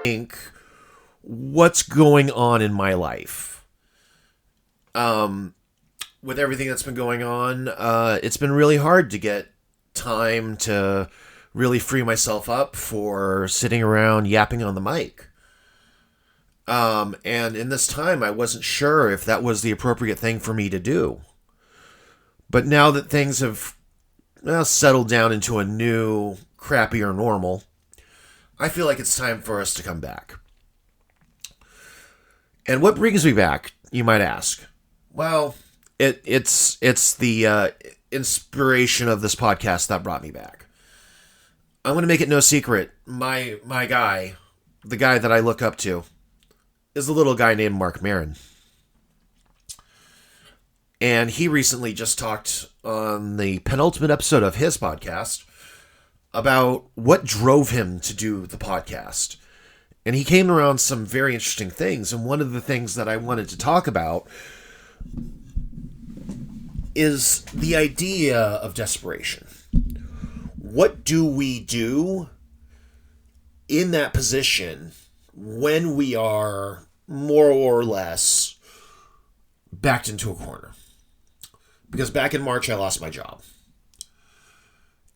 think what's going on in my life. With everything that's been going on, it's been really hard to get time to really free myself up for sitting around yapping on the mic. And in this time, I wasn't sure if that was the appropriate thing for me to do. But now that things have settled down into a new, crappier normal, I feel like it's time for us to come back. And what brings me back, you might ask? Well, it's the inspiration of this podcast that brought me back. I'm going to make it no secret. My guy, the guy that I look up to, is a little guy named Mark Maron. And he recently just talked on the penultimate episode of his podcast about what drove him to do the podcast. And he came around some very interesting things. And one of the things that I wanted to talk about is the idea of desperation. What do we do in that position when we are more or less backed into a corner? Because back in March, I lost my job.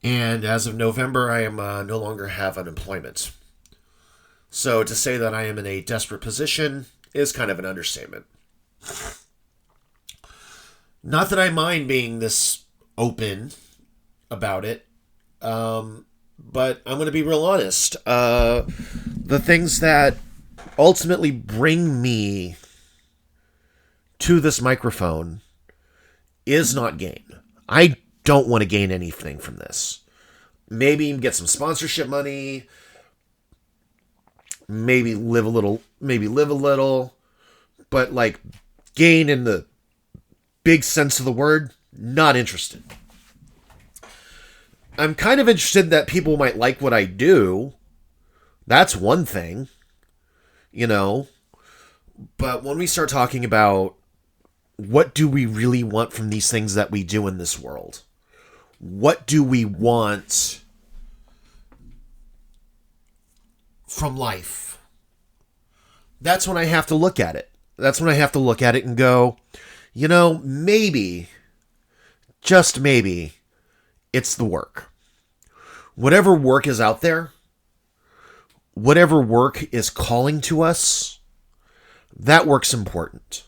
And as of November, I am no longer have unemployment. So to say that I am in a desperate position is kind of an understatement. Not that I mind being this open about it, but I'm going to be real honest. The things that ultimately bring me to this microphone is not gain. I don't want to gain anything from this. Maybe get some sponsorship money, maybe live a little, but like gain in the big sense of the word, not interested. I'm kind of interested that people might like what I do. That's one thing, but when we start talking about what do we really want from these things that we do in this world? What do we want from life? That's when I have to look at it. That's when I have to look at it and go, maybe, just maybe, it's the work. Whatever work is out there, whatever work is calling to us, that work's important.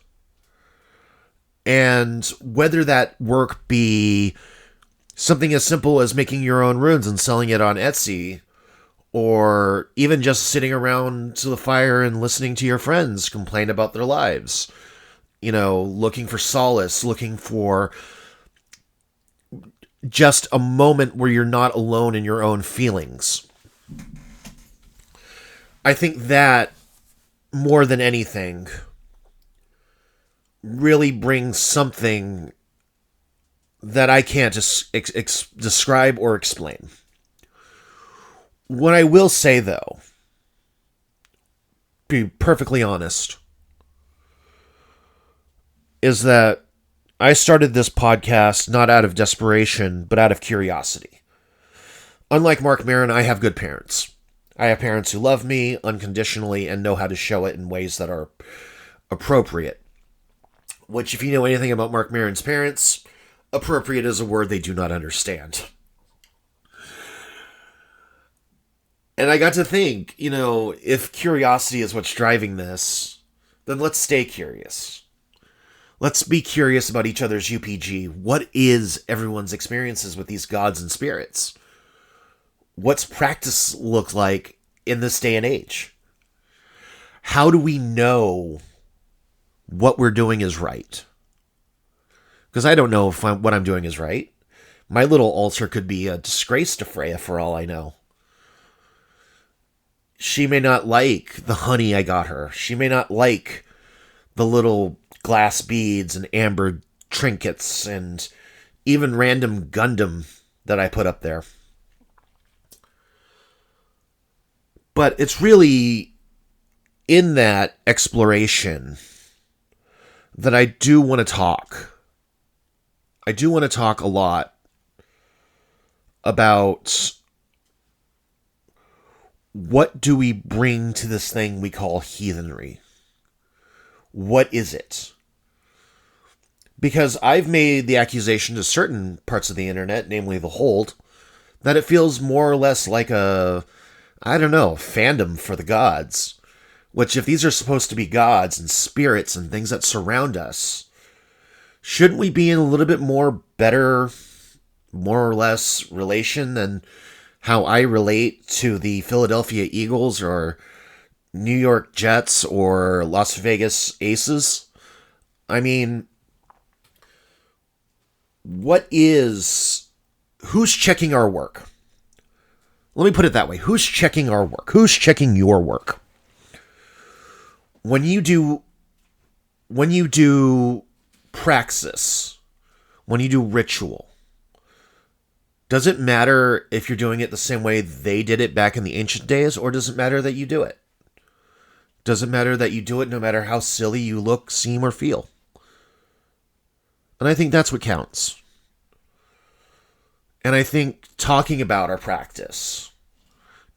And whether that work be something as simple as making your own runes and selling it on Etsy, or even just sitting around to the fire and listening to your friends complain about their lives, looking for solace, looking for just a moment where you're not alone in your own feelings. I think that, more than anything, really brings something that I can't describe or explain. What I will say, though, be perfectly honest, is that I started this podcast not out of desperation, but out of curiosity. Unlike Mark Maron, I have good parents. I have parents who love me unconditionally and know how to show it in ways that are appropriate. Which, if you know anything about Mark Maron's parents, appropriate is a word they do not understand. And I got to think, if curiosity is what's driving this, then let's stay curious. Let's be curious about each other's UPG. What is everyone's experiences with these gods and spirits? What's practice look like in this day and age? How do we know what we're doing is right? Because I don't know if what I'm doing is right. My little altar could be a disgrace to Freya for all I know. She may not like the honey I got her. She may not like the little glass beads and amber trinkets and even random Gundam that I put up there. But it's really in that exploration that I do want to talk. I do want to talk a lot about what do we bring to this thing we call heathenry? What is it? Because I've made the accusation to certain parts of the internet, namely the Hold, that it feels more or less like a, I don't know, fandom for the gods. Which, if these are supposed to be gods and spirits and things that surround us, shouldn't we be in a little bit more better, more or less, relation than how I relate to the Philadelphia Eagles or New York Jets or Las Vegas Aces? I mean, who's checking our work? Let me put it that way. Who's checking our work? Who's checking your work? When you do praxis, when you do ritual, does it matter if you're doing it the same way they did it back in the ancient days, or does it matter that you do it? Does it matter that you do it no matter how silly you look, seem, or feel? And I think that's what counts. And I think talking about our practice,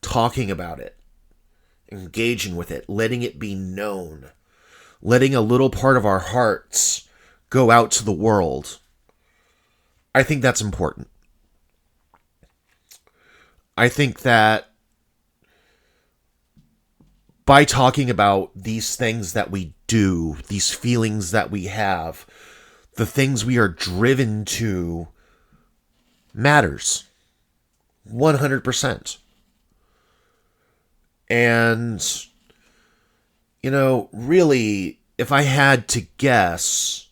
talking about it, engaging with it, letting it be known, letting a little part of our hearts go out to the world, I think that's important. I think that by talking about these things that we do, these feelings that we have, the things we are driven to, matters. 100%. And, really, if I had to guess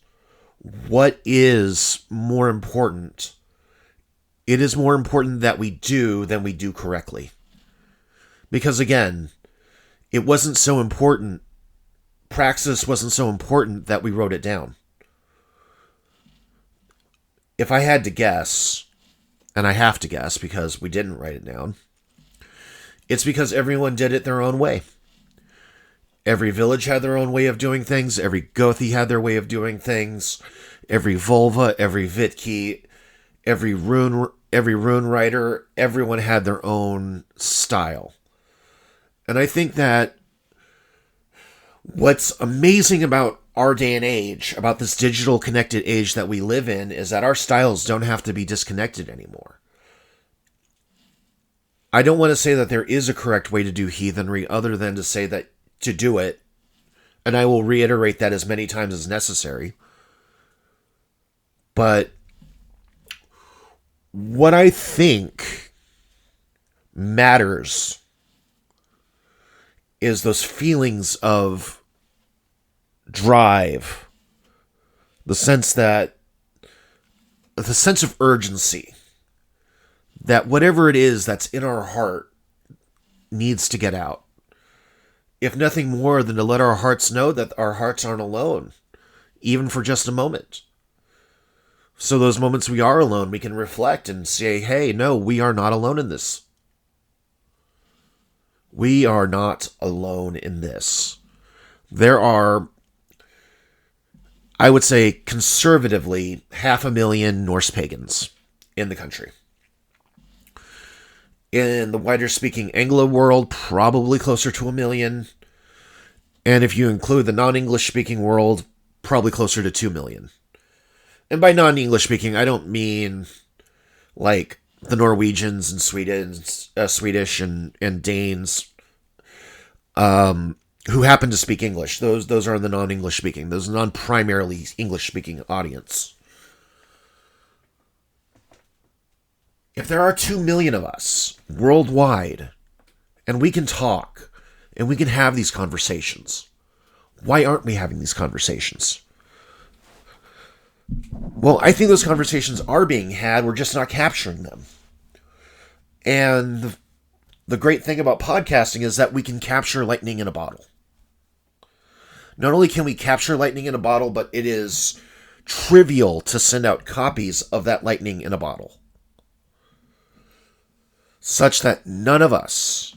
what is more important, it is more important that we do than we do correctly. Because again, it wasn't so important, praxis wasn't so important that we wrote it down. If I had to guess, and I have to guess because we didn't write it down, it's because everyone did it their own way. Every village had their own way of doing things. Every Gothi had their way of doing things. Every Volva, every Vitki, every rune writer, everyone had their own style. And I think that what's amazing about our day and age, about this digital connected age that we live in, is that our styles don't have to be disconnected anymore. I don't want to say that there is a correct way to do heathenry other than to say that to do it, and I will reiterate that as many times as necessary. But what I think matters is those feelings of drive, the sense of urgency, that whatever it is that's in our heart needs to get out. If nothing more than to let our hearts know that our hearts aren't alone, even for just a moment. So those moments we are alone, we can reflect and say, hey, no, we are not alone in this. We are not alone in this. There are, I would say, conservatively, 500,000 Norse pagans in the country. In the wider-speaking Anglo world, probably closer to 1 million. And if you include the non-English-speaking world, probably closer to 2 million. And by non-English-speaking, I don't mean like the Norwegians and Swedish and Danes who happen to speak English. Those are the non-English-speaking. Those are non-primarily English-speaking audience. If there are 2 million of us worldwide, and we can talk, and we can have these conversations, why aren't we having these conversations? Well, I think those conversations are being had, we're just not capturing them. And the great thing about podcasting is that we can capture lightning in a bottle. Not only can we capture lightning in a bottle, but it is trivial to send out copies of that lightning in a bottle. Such that none of us,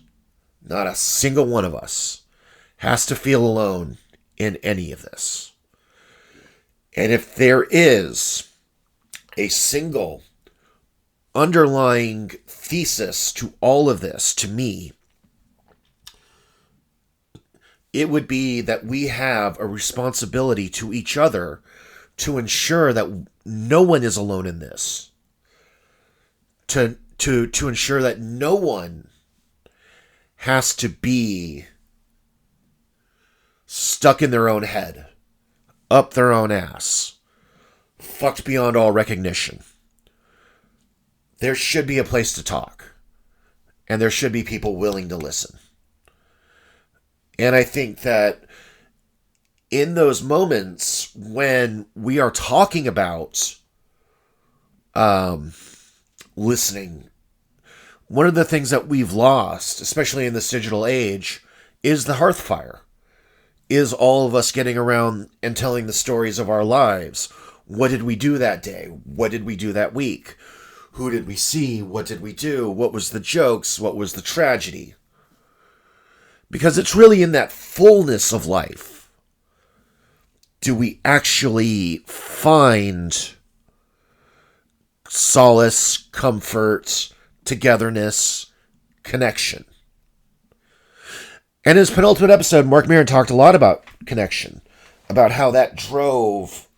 not a single one of us, has to feel alone in any of this. And if there is a single underlying thesis to all of this, to me, It would be that we have a responsibility to each other to ensure that no one is alone in this. To ensure that no one has to be stuck in their own head, up their own ass, fucked beyond all recognition. There should be a place to talk, and there should be people willing to listen. And I think that in those moments when we are talking about listening, one of the things that we've lost, especially in this digital age, is the hearth fire. Is all of us getting around and telling the stories of our lives. What did we do that day? What did we do that week? Who did we see? What did we do? What was the jokes? What was the tragedy? Because it's really in that fullness of life do we actually find solace, comfort, togetherness, connection. And in his penultimate episode, Mark Maron talked a lot about connection, about how that drove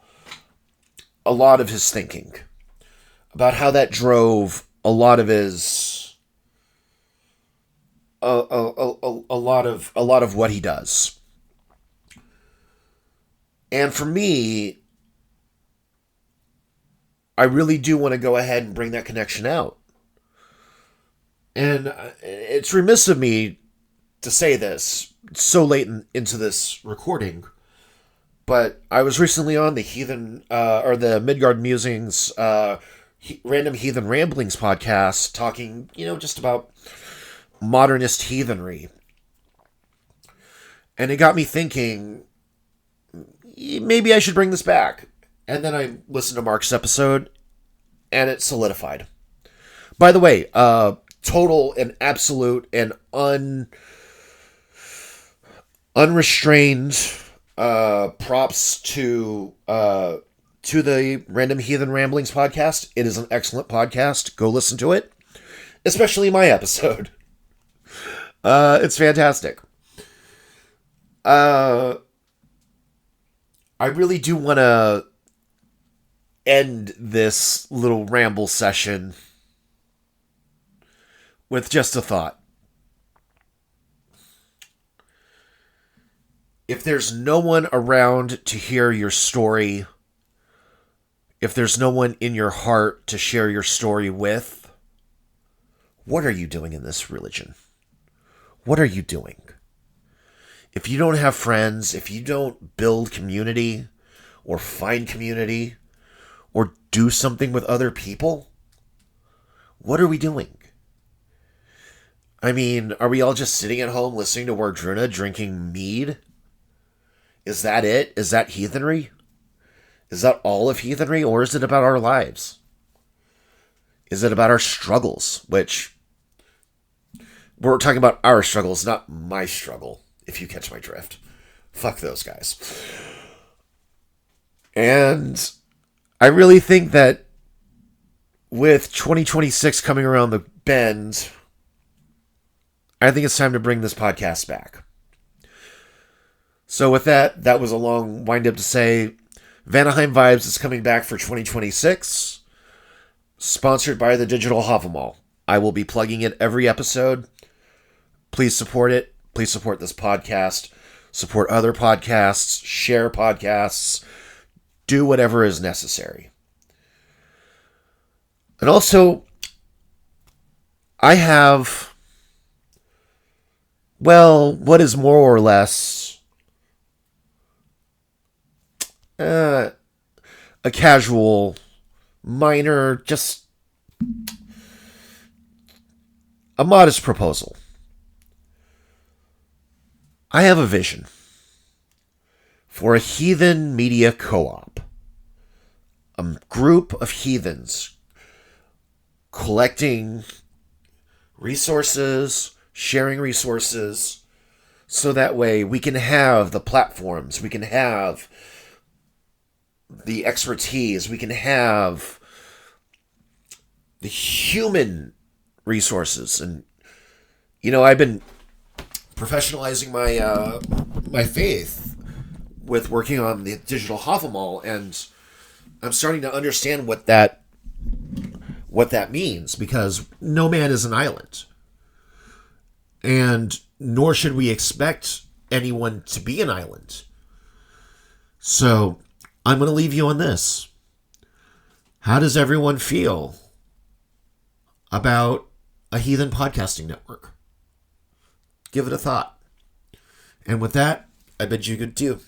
a lot of his thinking, about how that drove a lot of his a lot of what he does. And for me, I really do want to go ahead and bring that connection out. And it's remiss of me to say this so late into this recording, but I was recently on the the Midgard Musings Random Heathen Ramblings podcast talking, just about modernist heathenry. And it got me thinking, maybe I should bring this back. And then I listened to Mark's episode, and it solidified. By the way, total and absolute and unrestrained props to the Random Heathen Ramblings podcast. It is an excellent podcast. Go listen to it, especially my episode. It's fantastic. I really do want to end this little ramble session with just a thought. If there's no one around to hear your story, if there's no one in your heart to share your story with, what are you doing in this religion? What are you doing? If you don't have friends, if you don't build community or find community or do something with other people, what are we doing? I mean, are we all just sitting at home listening to Wardruna drinking mead? Is that it? Is that heathenry? Is that all of heathenry, or is it about our lives? Is it about our struggles? Which, we're talking about our struggles, not my struggle, if you catch my drift. Fuck those guys. And I really think that with 2026 coming around the bend, I think it's time to bring this podcast back. So with that, that was a long wind-up to say Vanaheim Vibes is coming back for 2026, sponsored by the Digital Havamal. I will be plugging it every episode. Please support it. Please support this podcast. Support other podcasts. Share podcasts. Do whatever is necessary. And also, I have, what is more or less a casual, minor, just a modest proposal. I have a vision for a heathen media co-op. A group of heathens collecting resources, sharing resources, so that way we can have the platforms, we can have the expertise, we can have the human resources. And, I've been professionalizing my faith with working on the digital Havamal, and I'm starting to understand what that means, because no man is an island, and nor should we expect anyone to be an island. So I'm going to leave you on this. How does everyone feel about a heathen podcasting network? Give it a thought. And with that, I bid you good too.